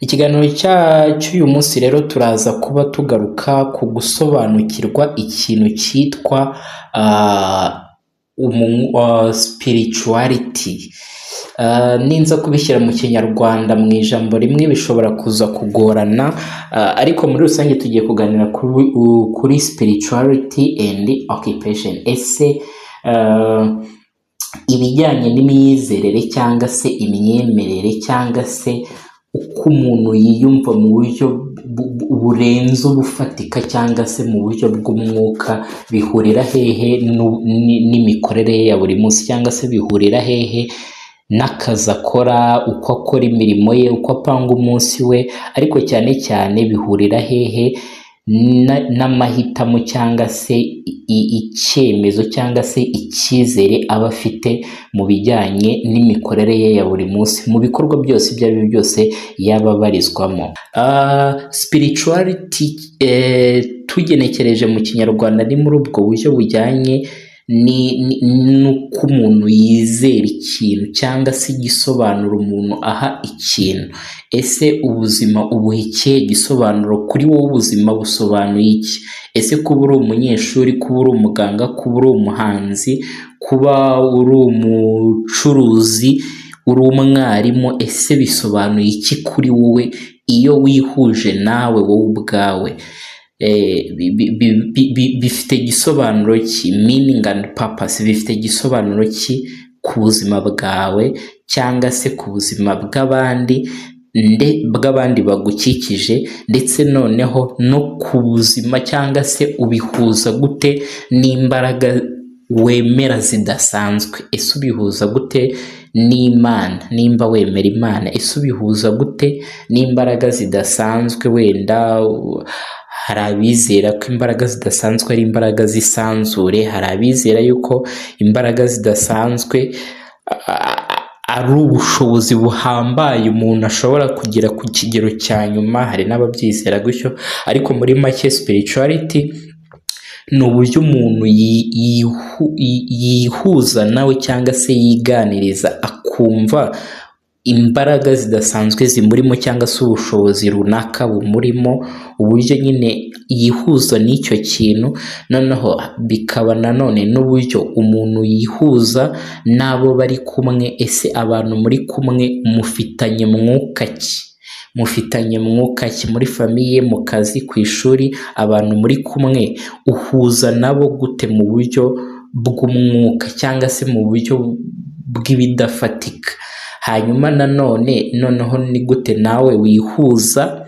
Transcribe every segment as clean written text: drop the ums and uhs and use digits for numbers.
Ikiganiro cy'uyu munsi rero turaza kuba tugaruka ku gusobanukirwa ikintu cyitwa spirituality. Ninza kubishyira mu kinyarwanda mu ijambo rimwe bishobora kuza kugorana, ariko muri rusange tugiye kuganira kuri spirituality and occupation. Ese ibijyanye n'imyizerere cyangwa se imyemerere cyangwa se uko umuntu yiyumva mu buryo burenze ubufatika cyangwa se mu buryo bw'umwuka bihurira hehe n'imikorere ye ya buri munsi, cyangwa se bihurira hehe n'akazi akora, uko akora imirimo ye, uko apanga umunsi we, ariko cyane cyane bihurira hehe n'amahitamo cyangwa se icyemezo cyangwa se icyizere aba afite mu bijyanye n'imikorere ye ya buri munsi mu bikorwa byose ibyo ari byo byose yaba abarizwamo. Spirituality tugenekereje mu kinyarwanda ni muri ubwo buryo bujyanye n'uko umuntu yizera ikintu cyangwa se igisobanuro umuntu aha ikintu. Ese ubuzima ubuha ikihe gisobanuro kuri wowe? Ubuzima busobanuye iki? Ese kuba uri umunyeshuri, kuba uri umuganga, kuba uri umuhanzi, kuba uri umucuruzi, uri umwarimu, ese bisobanuye iki kuri wowe iyo wihuje nawe wowe ubwawe? Bifite igisobanuro ki? Meaning and purpose bifite igisobanuro ki ku buzima bwawe cyangwa se ku buzima bw'abandi bagukikije, ndetse noneho no ku buzima cyangwa se ubihuza gute n'imbaraga wemera zidasanzwe? Ese ubihuza gute n'Imana? Nimba wemera Imana, ese ubihuza gute n'imbaraga zidasanzwe? Wenda hari abizera ko imbaraga zidasanzwe ari imbaraga z'isanzure, hari abizera yuko imbaraga zidasanzwe ari ubushobozi buhambaye umuntu ashobora kugera ku kigero cya nyuma, hari n'ababyizera gutyo. Ariko muri make spirituality ni uburyo umuntu yihuza nawe cyangwa se yiganiriza, akumva imbaraga zidasanzwe zimurimo cyangwa se ubushobozi runaka bumurimo, uburyo nyine yihuza n'icyo kintu. Noneho bikaba nanone n'uburyo umuntu yihuza n'abo bari kumwe. Ese abantu muri kumwe mufitanye mwuka ki? Mufitanye mwuka ki muri famiye, mu kazi, ku ishuri? Abantu muri kumwe uhuza nabo gute mu buryo bw'umwuka cyangwa se mu buryo bw'ibidafatika? Hanyuma noneho ni gute nawe wihuza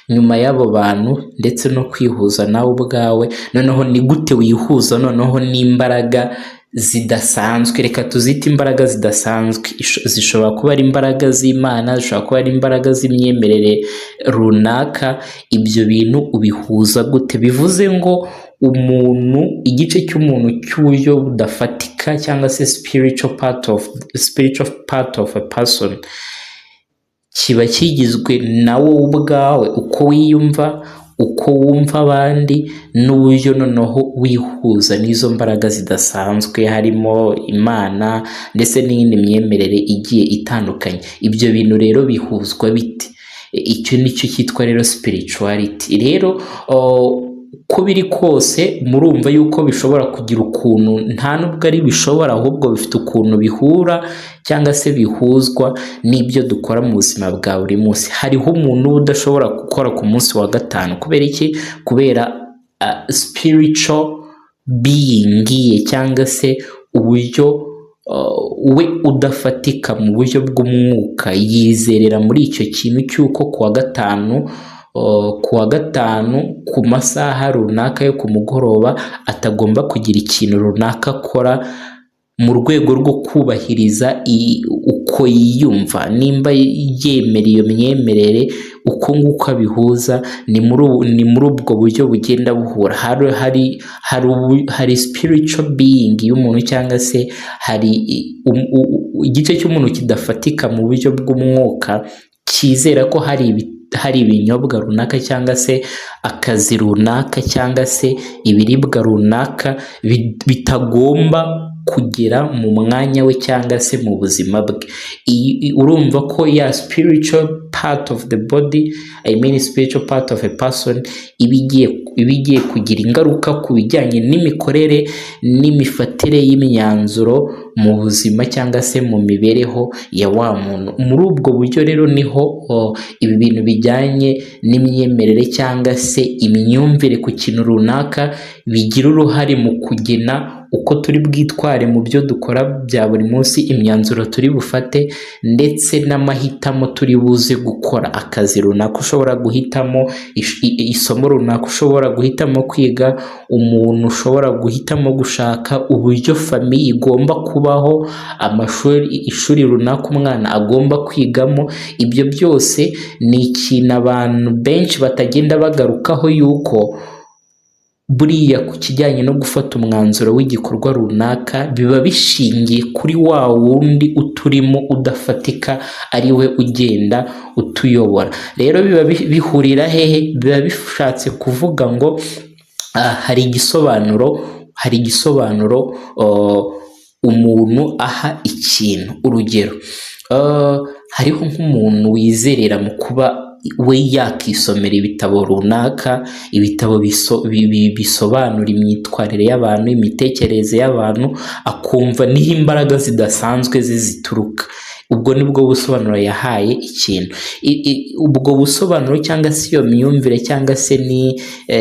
nyuma y'abo bantu, ndetse no kwihuza nawe ubwawe? Noneho ni gute wihuza noneho n'imbaraga zidasanzwe? Reka tuzite imbaraga zidasanzwe. Zishobora kuba ari imbaraga z'Imana, zishobora kuba ari imbaraga z'imyemerere runaka. Ibyo bintu ubihuza gute? Bivuze ngo umuntu, igice cy'umuntu cy'uburyo budafatika cyangwa se spiritual part of a person kiba kigizwe nawe ubwawe, uko wiyumva, uko wumva abandi, n'uburyo noneho wihuza n'izo mbaraga zidasanzwe, harimo Imana ndetse n'iyindi myemerere igiye itandukanye. Ibyo bintu rero bihuzwa bite? Icyo nicyo cyitwa rero spirituality. Rero uko biri kose murumva yuko bishobora kugira ukuntu, nta nubwo ari bishobora, ahubwo bifite ukuntu bihura cyangwa se bihuzwa n'ibyo dukora mu buzima bwa buri munsi. Hariho umuntu udashobora gukora ku munsi wa gatanu. Kubera iki? Kubera spiritual being ye, cyangwa se uburyo we udafatika mu buryo bw'umwuka yizerera muri icyo kintu cy'uko ku wa gatanu ku masaha runaka yo ku mugoroba atagomba kugira ikintu runaka akora mu rwego rwo kubahiriza uko yiyumva. Nimba yemera iyo myemerere, uko nguko abihuza, ni muri ubwo buryo bugenda buhura. Hari spiritual being y'umuntu, cyangwa se hari igice cy'umuntu kidafatika mu buryo bw'umwuka, cyizera ko hari ibinyobwa runaka cyangwa se akazi runaka cyangwa se ibiribwa runaka bitagomba kugera mu mwanya we cyangwa se mu buzima bwe. Urumva ko ya spiritual part part of the body, I mean spiritual part of a person, iba igiye kugira ingaruka ku bijyanye n'imikorere n'imifatire y'imyanzuro mu buzima cyangwa se mu mibereho ya wa muntu. Muri ubwo buryo rero niho ibi bintu bijyanye n'imyemerere cyangwa se imyumvire ku kintu runaka bigira uruhare mu kugena uko turi bwitware mu byo dukora bya buri munsi, imyanzuro turi bufate, ndetse n'amahitamo turi buze gukora. Akazi runaka ushobora guhitamo, isomo runaka ushobora guhitamo kwiga, umuntu ushobora guhitamo gushaka, uburyo famiye igomba kubaho, ishuri runaka umwana agomba kwigamo. Ibyo byose ni ikintu abantu benshi batagenda bagarukaho, yuko buriya ku kijyanye no gufata umwanzuro w'igikorwa runaka biba bishingiye kuri wa wundi uturimo udafatika, ari we ugenda utuyobora. Rero biba bihurira hehe? Biba bishatse kuvuga ngo hari igisobanuro umuntu aha ikintu. Urugero, hariho nk'umuntu wizerera mu kuba we yakisomera ibitabo runaka, ibitabo bisobanura imyitwarire y'abantu, imitekerereze y'abantu, akumva niho imbaraga zidasanzwe zituruka. Ubwo nibwo busobanuro yahaye ikintu. Ubwo busobanuro cyangwa se iyo myumvire cyangwa se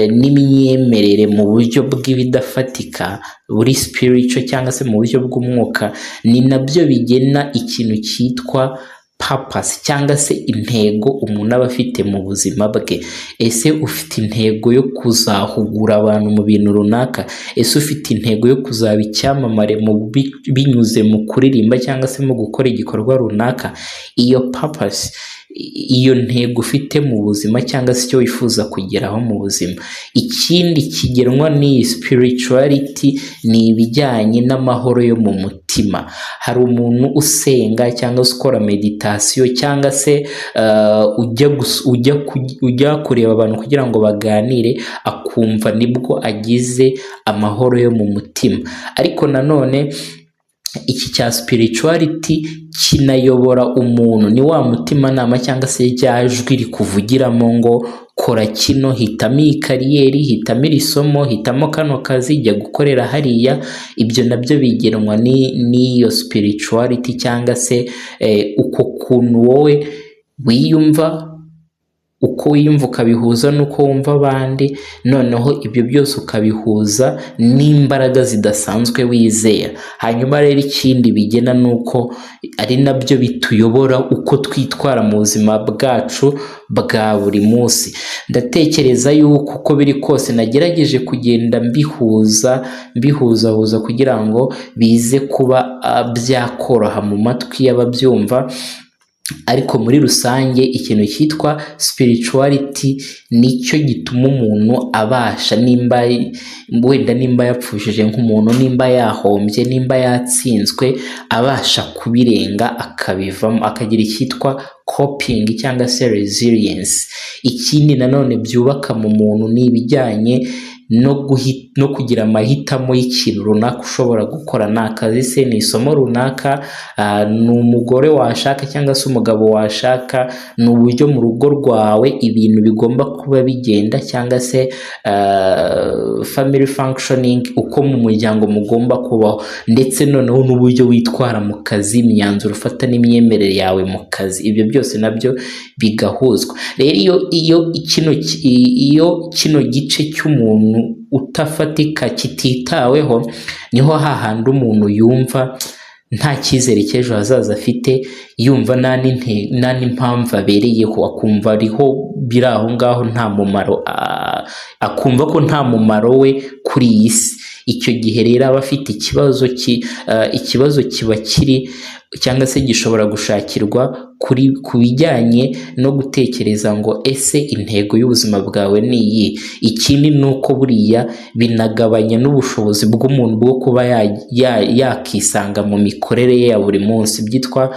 n'imyemerere mu buryo bw'ibidafatika, buri spiritual cyangwa se mu buryo bw'umwuka, ni nabyo bigena ikintu cyitwa purpose cyangwa se intego umuntu aba afite mu buzima bwe. Ese ufite intego yo kuzahugura abantu mu bintu runaka? Ese ufite intego yo kuzaba icyamamare binyuze mu kuririmba cyangwa se mu gukora igikorwa runaka? Iyo purpose, iyo ntego ufite mu buzima cyangwa se icyo wifuza kugeraho mu buzima. Ikindi kigenwa n'iyi spirituality ni ibijyanye n'amahoro yo mu mutima. Hari umuntu usenga cyangwa se ukora meditation cyangwa se ujya kureba abantu kugira ngo baganire, akumva nibwo agize amahoro yo mu mutima. Ariko nanone iki cya spirituality kinayobora umuntu, ni wa mutimanama cyangwa se rya jwi rikuvugiramo ngo kora kino, hitamo iyi kariyeri, hitamo iri somo, hitamo kano kazi, jya gukorera hariya. Ibyo nabyo bigenwa n'iyo spirituality cyangwa se uko kuntu wowe wiyumva, uko wiyumva ukabihuza n'uko wumva abandi, noneho ibyo byose ukabihuza n'imbaraga zidasanzwe wizera. Hanyuma rero ikindi bigena nuko ari nabyo bituyobora uko twitwara mu buzima bwacu bwa buri munsi. Ndatekereza yuko uko biri kose nagerageje kugenda mbihuzahuza kugira ngo bize kuba byakoroha mu matwi y'ababyumva. Ariko muri rusange ikintu cyitwa spirituality nicyo gituma umuntu abasha, nimba yapfushije nk'umuntu, nimba yahombye, nimba yatsinzwe, abasha kubirenga akabivamo, akagira icyitwa coping cyangwa se resilience. Ikindi nanone byubaka mu muntu ni ibijyanye no kugira amahitamo y'ikintu runaka ushobora gukora. Ni akazi se, ni isomo runaka, ni umugore washaka cyangwa se umugabo washaka, ni uburyo mu rugo rwawe ibintu bigomba kuba bigenda, cyangwa se family functioning, uko mu muryango mugomba kubaho, ndetse noneho n'uburyo witwara mu kazi, imyanzuro ufata n'imyemerere yawe mu kazi. Ibyo byose nabyo bigahuzwa. Rero iyo kino gice cy'umuntu utafatika kititaweho, niho hahandi umuntu yumva nta cyizere cy'ejo hazaza afite, yumva nta n'impamvu abereyeho, akumva ariho biri aho ngaho nta mumaro, akumva ko nta mumaro we kuri iyi si. Icyo gihe rero aba afite ikibazo kiba kiri cyangwa se gishobora gushakirwa ku bijyanye no gutekereza ngo ese intego y'ubuzima bwawe ni iyi. Ikindi ni uko buriya binagabanya n'ubushobozi bw'umuntu bwo kuba yakisanga mu mikorere ye ya buri munsi, byitwa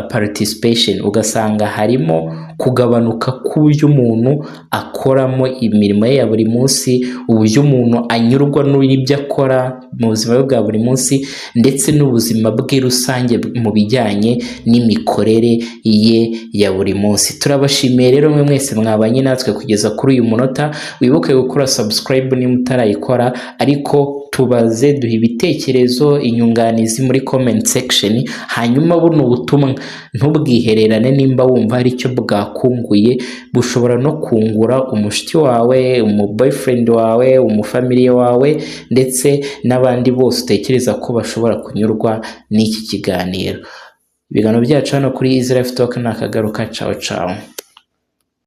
participation. Ugasanga harimo kugabanuka k'uburyo umuntu akoramo imirimo ye ya buri munsi, uburyo umuntu anyurwa n'ibyo akora mu buzima bwe bwa buri munsi, ndetse n'ubuzima bwe rusange mu bijyanye n'imikorere ye ya buri munsi. Turabashimiye rero mwe mwese mwabanye natwe kugeza kuri uyu munota. Wibuke gukora subscribe niba utarayikora, ariko tubaze, duha ibitekerezo, inyunganizi muri comment section. Hanyuma buno butumwa ntubwihererane, nimba wumva hari icyo bwakunguye, bushobora no kungura umushiti wawe, boyfriend wawe, umufamiliye wawe, ndetse n'abandi bose utekereza ko bashobora kunyurwa n'iki kiganiro. Ibiganiro byacu hano kuri Easy Life Talk nakagaruka. Ciao ciao.